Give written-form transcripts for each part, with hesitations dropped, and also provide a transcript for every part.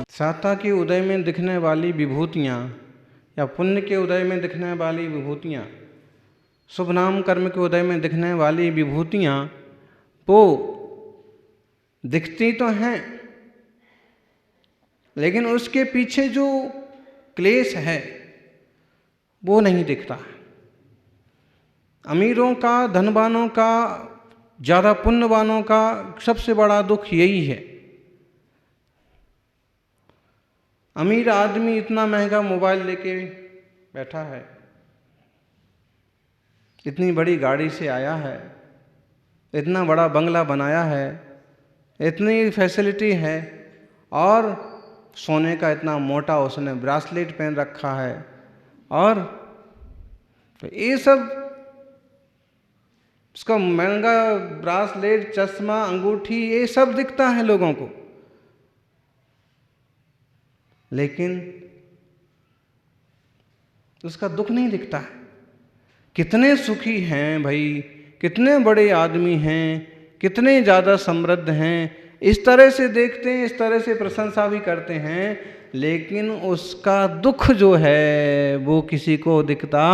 साता के उदय में दिखने वाली विभूतियाँ या पुण्य के उदय में दिखने वाली विभूतियाँ, शुभ नाम कर्म के उदय में दिखने वाली विभूतियाँ वो दिखती तो हैं, लेकिन उसके पीछे जो क्लेश है वो नहीं दिखता। अमीरों का, धनवानों का, ज़्यादा पुण्यवानों का सबसे बड़ा दुख यही है। अमीर आदमी इतना महंगा मोबाइल लेके बैठा है, इतनी बड़ी गाड़ी से आया है, इतना बड़ा बंगला बनाया है, इतनी फैसिलिटी है, और सोने का इतना मोटा उसने ब्रासलेट पहन रखा है, और तो ये सब उसका महंगा ब्रासलेट, चश्मा, अंगूठी, ये सब दिखता है लोगों को, लेकिन उसका दुख नहीं दिखता है। कितने सुखी हैं भाई, कितने बड़े आदमी हैं, कितने ज़्यादा समृद्ध हैं, इस तरह से देखते हैं, इस तरह से प्रशंसा भी करते हैं, लेकिन उसका दुख जो है वो किसी को दिखता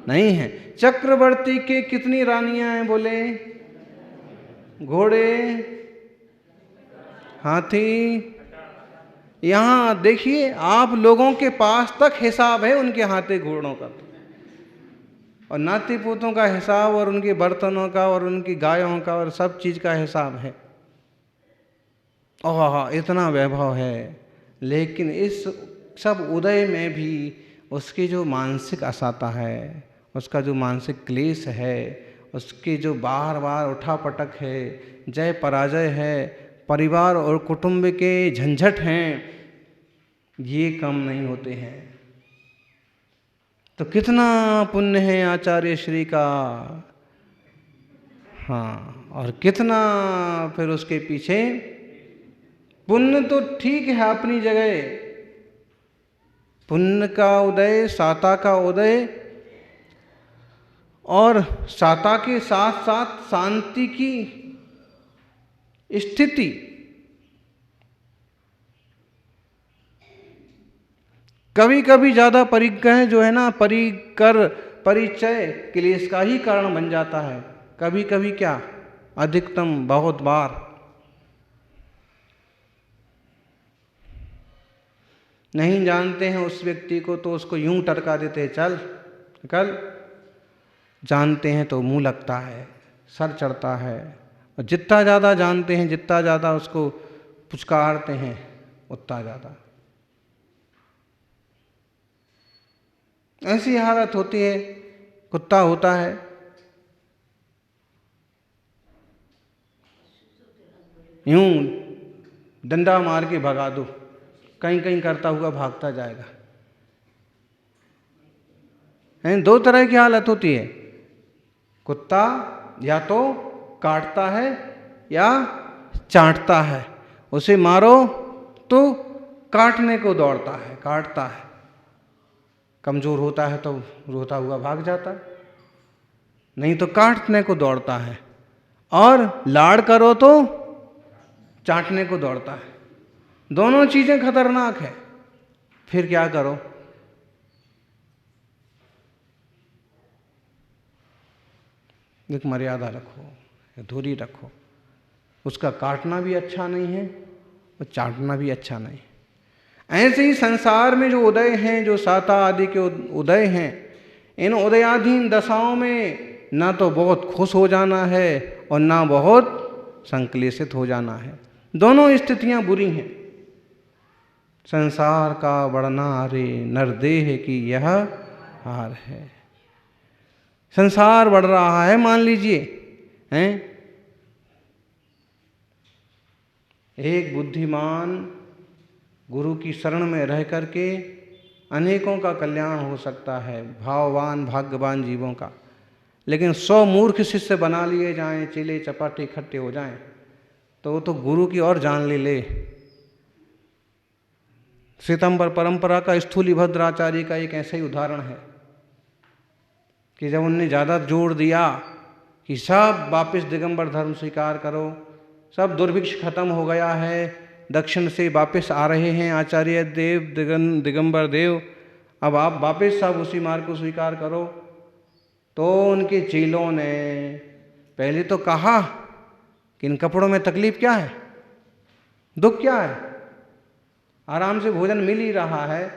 नहीं है। चक्रवर्ती के कितनी रानियां हैं बोले? घोड़े, हाथी। यहाँ देखिए आप, लोगों के पास तक हिसाब है उनके हाथी घोड़ों का, और नाती पोतों का हिसाब, और उनके बर्तनों का, और उनकी गायों का, और सब चीज़ का हिसाब है। ओह, इतना वैभव है, लेकिन इस सब उदय में भी उसकी जो मानसिक अशांति है, उसका जो मानसिक क्लेश है, उसकी जो बार बार उठापटक है, जय पराजय है, परिवार और कुटुंब के झंझट हैं, ये कम नहीं होते हैं। तो कितना पुण्य है आचार्य श्री का, हाँ, और कितना फिर उसके पीछे पुण्य। तो ठीक है अपनी जगह, पुण्य का उदय, साता का उदय, और साता के साथ साथ शांति की स्थिति। कभी कभी ज़्यादा परिग्रह जो है ना, परिचय क्लेश का ही कारण बन जाता है। कभी कभी क्या, अधिकतम बहुत बार। नहीं जानते हैं उस व्यक्ति को तो उसको यूं टरका देते हैं, चल निकल। जानते हैं तो मुंह लगता है, सर चढ़ता है, और जितना ज़्यादा जानते हैं, जितना ज़्यादा उसको पुचकारते हैं, उतना ज़्यादा। ऐसी हालत होती है। कुत्ता होता है, यूं डंडा मार के भगा दो, कहीं कहीं करता हुआ भागता जाएगा। दो तरह की हालत होती है। कुत्ता या तो काटता है या चाटता है, उसे मारो तो काटने को दौड़ता है, काटता है। कमज़ोर होता है तो रोता हुआ भाग जाता है, नहीं तो काटने को दौड़ता है, और लाड़ करो तो चाटने को दौड़ता है। दोनों चीज़ें खतरनाक है। फिर क्या करो? एक मर्यादा रखो, दूरी रखो। उसका काटना भी अच्छा नहीं है और चाटना भी अच्छा नहीं। ऐसे ही संसार में जो उदय हैं, जो साता आदि के उदय हैं, इन उदयाधीन दशाओं में ना तो बहुत खुश हो जाना है और ना बहुत संक्लेशित हो जाना है। दोनों स्थितियां बुरी हैं। संसार का बढ़ना रे नरदेह की यह हार है। संसार बढ़ रहा है, मान लीजिए, हैं? एक बुद्धिमान गुरु की शरण में रह करके अनेकों का कल्याण हो सकता है, भाववान भाग्यवान जीवों का। लेकिन 100 मूर्ख शिष्य बना लिए जाएं, चेले चपाटे इकट्ठे हो जाएं, तो वो तो गुरु की और जान ले। श्वेतांबर परंपरा का स्थूलिभद्र आचार्य का एक ऐसा ही उदाहरण है कि जब उनने ज़्यादा जोर दिया कि सब वापस दिगंबर धर्म स्वीकार करो, सब दुर्भिक्ष खत्म हो गया है, दक्षिण से वापस आ रहे हैं आचार्य देव दिगंबर देव, अब आप वापस सब उसी मार्ग को स्वीकार करो। तो उनके चेलों ने पहले तो कहा कि इन कपड़ों में तकलीफ क्या है, दुख क्या है, आराम से भोजन मिल ही रहा है,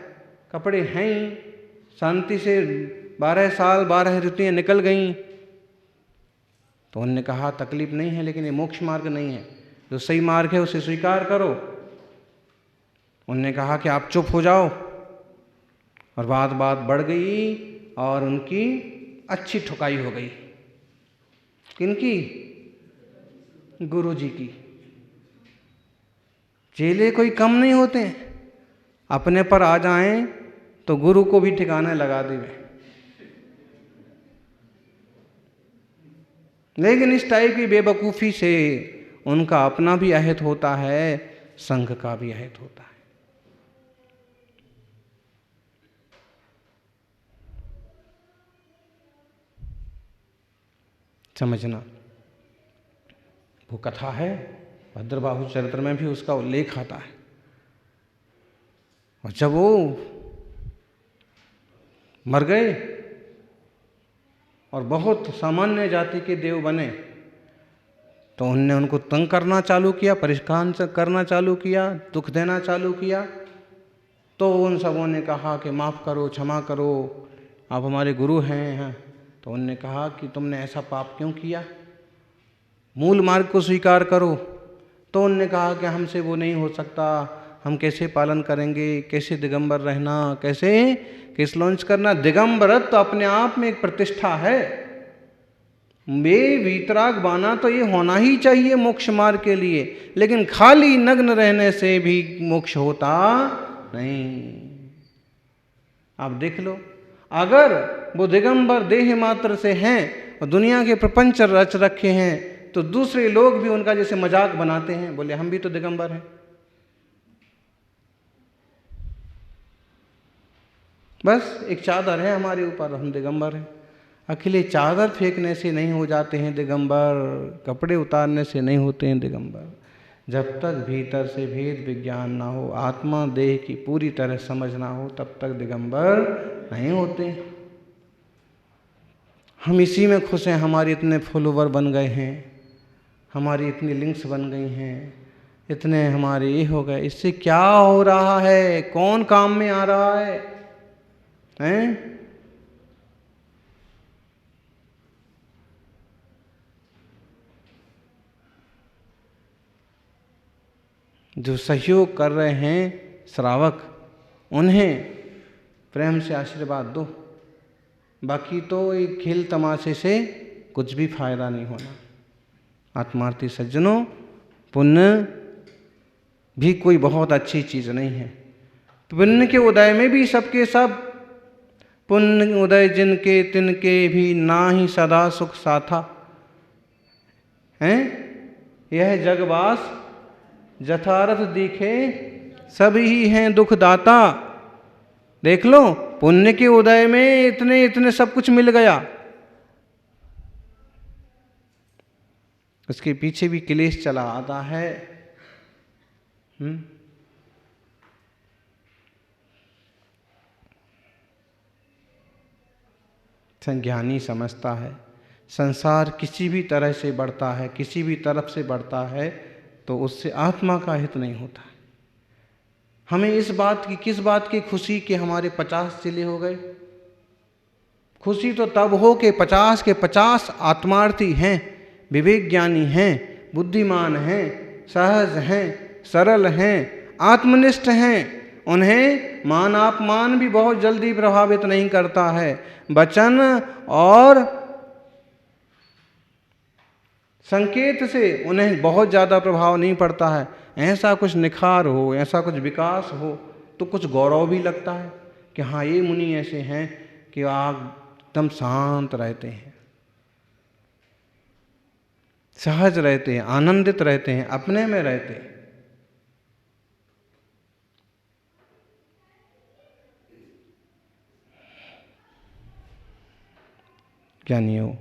कपड़े हैं ही, शांति से 12 साल 12 ऋतुएं निकल गईं। तो उन्होंने कहा तकलीफ नहीं है, लेकिन ये मोक्ष मार्ग नहीं है, जो सही मार्ग है उसे स्वीकार करो। उन्होंने कहा कि आप चुप हो जाओ, और बात बढ़ गई और उनकी अच्छी ठुकाई हो गई। किनकी? गुरु जी की। चेले कोई कम नहीं होते हैं, अपने पर आ जाएं तो गुरु को भी ठिकाने लगा देवे। लेकिन इस टाइप की बेवकूफ़ी से उनका अपना भी अहित होता है, संघ का भी अहित होता है। समझना, वो कथा है, भद्रबाहु चरित्र में भी उसका उल्लेख आता है। और जब वो मर गए और बहुत सामान्य जाति के देव बने, तो उनने उनको तंग करना चालू किया, परेशान करना चालू किया, दुख देना चालू किया। तो उन सबों ने कहा कि माफ़ करो, क्षमा करो, आप हमारे गुरु हैं। तो उनने कहा कि तुमने ऐसा पाप क्यों किया, मूल मार्ग को स्वीकार करो। तो उनने कहा कि हमसे वो नहीं हो सकता, हम कैसे पालन करेंगे, कैसे दिगंबर रहना, कैसे लॉन्च करना। दिगंबरत्व तो अपने आप में एक प्रतिष्ठा है, वे वीतराग बाना तो ये होना ही चाहिए मोक्ष मार्ग के लिए, लेकिन खाली नग्न रहने से भी मोक्ष होता नहीं। आप देख लो, अगर वो दिगंबर देह मात्र से हैं और दुनिया के प्रपंच रच रखे हैं, तो दूसरे लोग भी उनका जैसे मजाक बनाते हैं, बोले हम भी तो दिगंबर हैं। बस एक चादर है हमारे ऊपर, हम दिगंबर हैं। अकेले चादर फेंकने से नहीं हो जाते हैं दिगंबर, कपड़े उतारने से नहीं होते हैं दिगंबर। जब तक भीतर से भेद विज्ञान ना हो, आत्मा देह की पूरी तरह समझ ना हो, तब तक दिगंबर नहीं होते। हम इसी में खुश हैं, हमारे इतने फॉलोवर बन गए हैं, हमारी इतनी लिंक्स बन गई हैं, इतने हमारे ये हो गए। इससे क्या हो रहा है, कौन काम में आ रहा है, हैं? जो सहयोग कर रहे हैं श्रावक, उन्हें प्रेम से आशीर्वाद दो। बाकी तो एक खेल तमाशे से कुछ भी फायदा नहीं होना। आत्मार्थी सज्जनों, पुण्य भी कोई बहुत अच्छी चीज़ नहीं है। पुण्य के उदय में भी सबके सब, पुण्य उदय जिनके तिनके भी ना ही सदा सुख साथा हैं। यह जगवास यथार्थ दिखे सभी हैं दुखदाता। देख लो, पुण्य के उदय में इतने इतने सब कुछ मिल गया, उसके पीछे भी क्लेश चला आता है। संज्ञानी समझता है संसार किसी भी तरह से बढ़ता है, किसी भी तरफ से बढ़ता है, तो उससे आत्मा का हित नहीं होता है। हमें इस बात की, किस बात की खुशी कि हमारे 50 चेले हो गए? खुशी तो तब हो कि 50 के 50 आत्मार्थी हैं, विवेक ज्ञानी हैं, बुद्धिमान हैं, सहज हैं, सरल हैं, आत्मनिष्ठ हैं। उन्हें मान अपमान भी बहुत जल्दी प्रभावित नहीं करता है, वचन और संकेत से उन्हें बहुत ज़्यादा प्रभाव नहीं पड़ता है। ऐसा कुछ निखार हो, ऐसा कुछ विकास हो, तो कुछ गौरव भी लगता है कि हाँ, ये मुनि ऐसे हैं कि आप एकदम शांत रहते हैं, सहज रहते हैं, आनंदित रहते हैं, अपने में रहते हैं। ज्ञानियों,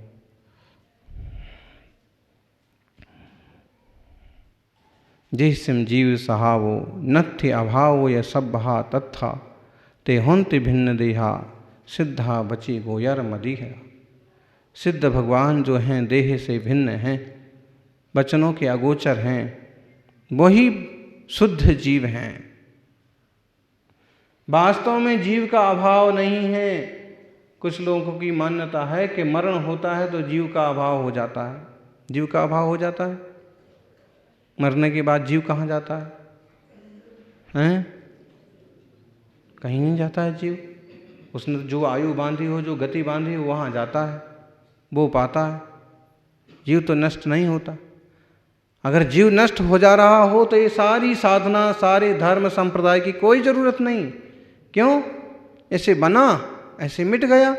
जिसम जीव सहावो नथ्य अभावो यह सब बहा तत्था ते होंते भिन्न देहा सिद्धा बची गोयर मदी है। सिद्ध भगवान जो हैं देह से भिन्न हैं, वचनों के अगोचर हैं, वही शुद्ध जीव हैं। वास्तव में जीव का अभाव नहीं है। कुछ लोगों की मान्यता है कि मरण होता है तो जीव का अभाव हो जाता है। जीव का अभाव हो जाता है? मरने के बाद जीव कहाँ जाता है? हैं? कहीं नहीं जाता है जीव। उसने जो आयु बांधी हो, जो गति बांधी हो, वहाँ जाता है, वो पाता है। जीव तो नष्ट नहीं होता। अगर जीव नष्ट हो जा रहा हो तो ये सारी साधना, सारे धर्म संप्रदाय की कोई जरूरत नहीं। क्यों? ऐसे बना, ऐसे मिट गया।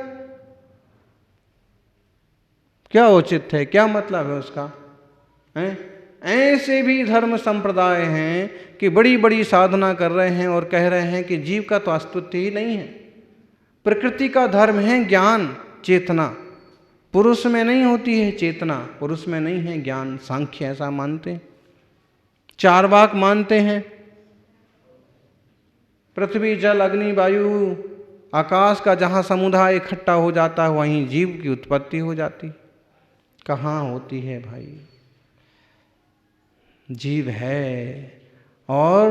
क्या उचित है? क्या मतलब है उसका? हैं? ऐसे भी धर्म संप्रदाय हैं कि बड़ी बड़ी साधना कर रहे हैं और कह रहे हैं कि जीव का तो अस्तित्व ही नहीं है। प्रकृति का धर्म है ज्ञान, चेतना। पुरुष में नहीं होती है चेतना, पुरुष में नहीं है ज्ञान। सांख्य ऐसा मानते हैं, चार्वाक मानते हैं। पृथ्वी, जल, अग्नि, वायु, आकाश का जहाँ समुदाय इकट्ठा हो जाता है वहीं जीव की उत्पत्ति हो जाती। कहाँ होती है भाई? जीव है और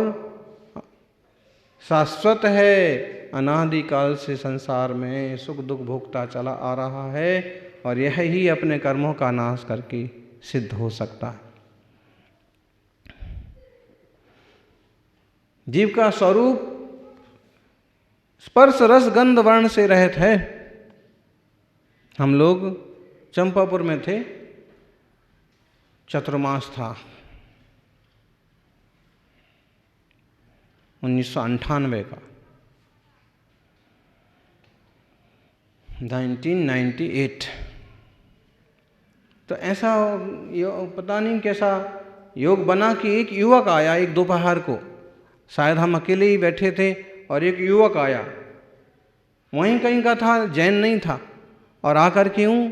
शाश्वत है, अनादिकाल से संसार में सुख दुख भोगता चला आ रहा है और यह ही अपने कर्मों का नाश करके सिद्ध हो सकता है। जीव का स्वरूप स्पर्श रस गंध वर्ण से रहित है। हम लोग चंपापुर में थे, चतुर्मास था 1998 का, 1998। तो ऐसा पता नहीं कैसा योग बना कि एक युवक आया एक दोपहर को, शायद हम अकेले ही बैठे थे और एक युवक आया, वहीं कहीं का था, जैन नहीं था, और आकर के यूं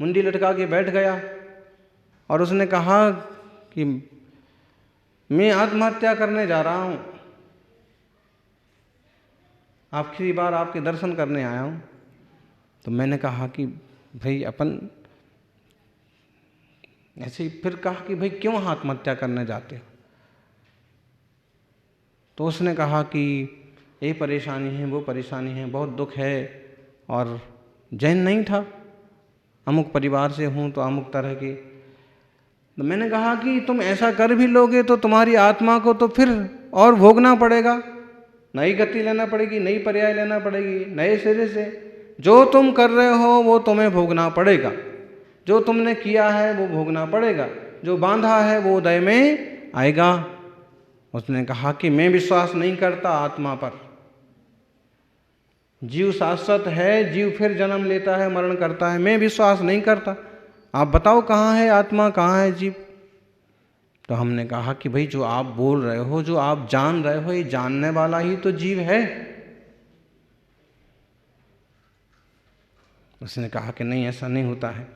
मुंडी लटका के बैठ गया और उसने कहा कि मैं आत्महत्या करने जा रहा हूं, आखिरी बार आपके दर्शन करने आया हूं। तो मैंने कहा कि भाई अपन ऐसे ही, फिर कहा कि भाई क्यों आत्महत्या करने जाते हो? तो उसने कहा कि ये परेशानी है, वो परेशानी है, बहुत दुख है, और जैन नहीं था, अमुक परिवार से हूँ तो अमुक तरह की। तो मैंने कहा कि तुम ऐसा कर भी लोगे तो तुम्हारी आत्मा को तो फिर और भोगना पड़ेगा, नई गति लेना पड़ेगी, नई पर्याय लेना पड़ेगी, नए सिरे से। जो तुम कर रहे हो वो तुम्हें भोगना पड़ेगा, जो तुमने किया है वो भोगना पड़ेगा, जो बांधा है वो उदय में आएगा। उसने कहा कि मैं विश्वास नहीं करता आत्मा पर। जीव शाश्वत है, जीव फिर जन्म लेता है, मरण करता है, मैं विश्वास नहीं करता। आप बताओ कहाँ है आत्मा, कहाँ है जीव? तो हमने कहा कि भाई जो आप बोल रहे हो, जो आप जान रहे हो, ये जानने वाला ही तो जीव है। उसने कहा कि नहीं, ऐसा नहीं होता है।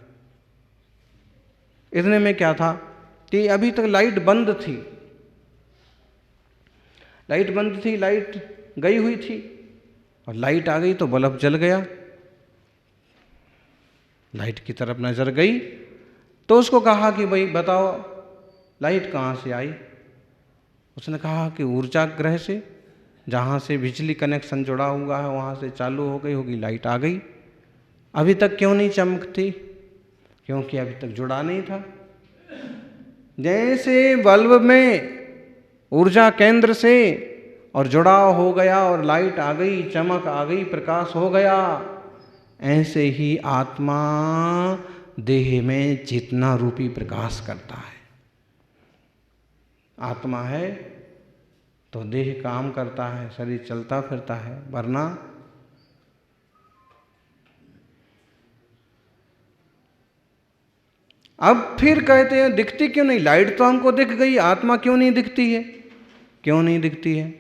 इतने में क्या था कि अभी तक लाइट बंद थी, लाइट बंद थी, लाइट गई हुई थी, और लाइट आ गई तो बल्ब जल गया। लाइट की तरफ नजर गई तो उसको कहा कि भाई बताओ लाइट कहाँ से आई? उसने कहा कि ऊर्जा ग्रह से, जहाँ से बिजली कनेक्शन जुड़ा हुआ है वहाँ से चालू हो गई होगी, लाइट आ गई। अभी तक क्यों नहीं चमकती? क्योंकि अभी तक जुड़ा नहीं था। जैसे बल्ब में ऊर्जा केंद्र से और जुड़ाव हो गया और लाइट आ गई, चमक आ गई, प्रकाश हो गया, ऐसे ही आत्मा देह में चेतना रूपी प्रकाश करता है। आत्मा है तो देह काम करता है, शरीर चलता फिरता है, वरना अब फिर कहते हैं दिखती क्यों नहीं? लाइट तो हमको दिख गई, आत्मा क्यों नहीं दिखती है? क्यों नहीं दिखती है?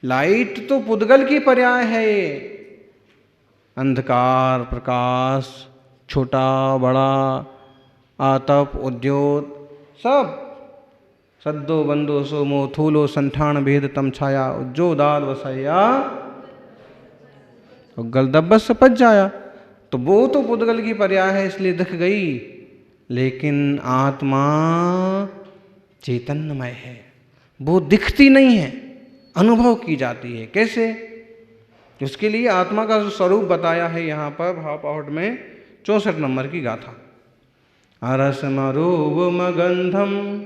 लाइट तो पुद्गल की पर्याय है। अंधकार, प्रकाश, छोटा बड़ा, आतप, उद्योत, सब सद्दो बंदो सोमो थूलो संठान भेद तम छाया जो दाल वसैया और गलदब्बस से पच जाया। तो वो तो पुद्गल की पर्याय है इसलिए दिख गई, लेकिन आत्मा चैतन्यमय है, वो दिखती नहीं है, अनुभव की जाती है। कैसे? उसके लिए आत्मा का जो स्वरूप बताया है यहाँ पर भावपाठ में 64 नंबर की गाथा। अरसमरूपमगंधम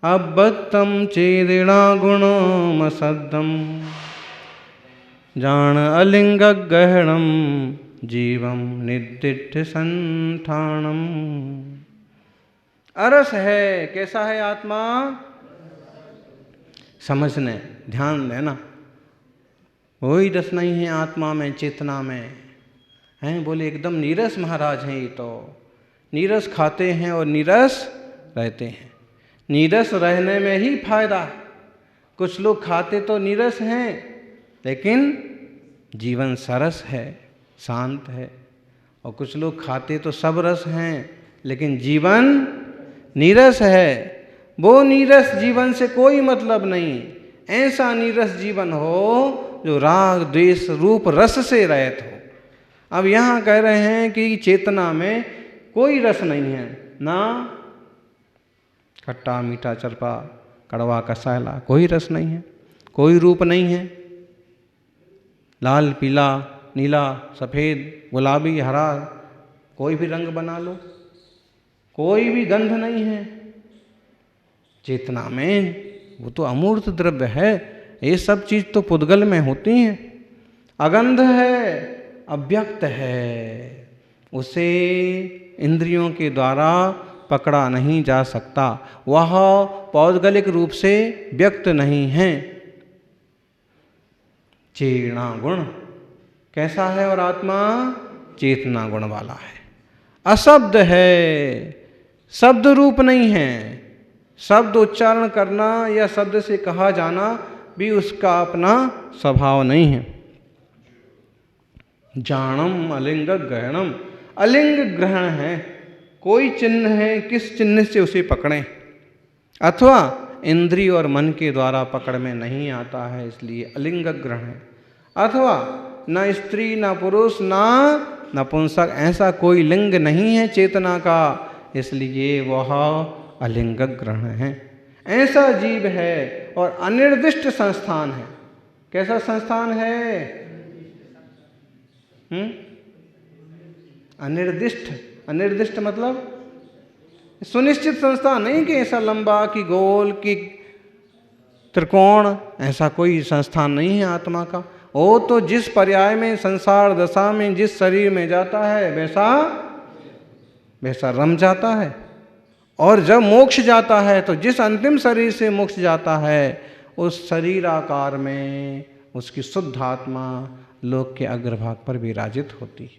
अबत्तम चेदिणा गुणमसद्धम जान अलिंग गहणम जीवम निदिष्ट संठानम। अरस है, कैसा है आत्मा? समझने, ध्यान देना, कोई रस नहीं है आत्मा में, चेतना में हैं। बोले एकदम नीरस महाराज हैं, ये तो नीरस खाते हैं और नीरस रहते हैं। नीरस रहने में ही फायदा है। कुछ लोग खाते तो नीरस हैं, लेकिन जीवन सरस है, शांत है। और कुछ लोग खाते तो सब रस हैं, लेकिन जीवन नीरस है। वो नीरस जीवन से कोई मतलब नहीं। ऐसा नीरस जीवन हो जो राग द्वेष रूप रस से रहित हो। अब यहाँ कह रहे हैं कि चेतना में कोई रस नहीं है, ना खट्टा मीठा चरपा कड़वा कसायला, कोई रस नहीं है, कोई रूप नहीं है। लाल पीला नीला सफ़ेद गुलाबी हरा कोई भी रंग बना लो, कोई भी गंध नहीं है चेतना में। वो तो अमूर्त द्रव्य है। ये सब चीज़ तो पुद्गल में होती हैं। अगंध है, अव्यक्त है, उसे इंद्रियों के द्वारा पकड़ा नहीं जा सकता। वह पौद्गलिक रूप से व्यक्त नहीं है। चेतना गुण कैसा है? और आत्मा चेतना गुण वाला है। अशब्द है, शब्द रूप नहीं है। शब्द उच्चारण करना या शब्द से कहा जाना भी उसका अपना स्वभाव नहीं है। जाणम अलिंग ग्रहणम, अलिंग ग्रहण है, कोई चिन्ह है, किस चिन्ह से उसे पकड़ें, अथवा इंद्रिय और मन के द्वारा पकड़ में नहीं आता है, इसलिए अलिंग ग्रहण है। अथवा न स्त्री न पुरुष न नपुंसक, ऐसा कोई लिंग नहीं है चेतना का, इसलिए वह अलिंग ग्रहण है। ऐसा जीव है और अनिर्दिष्ट संस्थान है। कैसा संस्थान है? अनिर्दिष्ट। अनिर्दिष्ट मतलब सुनिश्चित संस्थान नहीं कि ऐसा लंबा कि गोल कि त्रिकोण, ऐसा कोई संस्थान नहीं है आत्मा का। वो तो जिस पर्याय में संसार दशा में जिस शरीर में जाता है वैसा वैसा रम जाता है। और जब मोक्ष जाता है तो जिस अंतिम शरीर से मोक्ष जाता है उस शरीर आकार में उसकी शुद्ध आत्मा लोक के अग्रभाग पर विराजित होती है।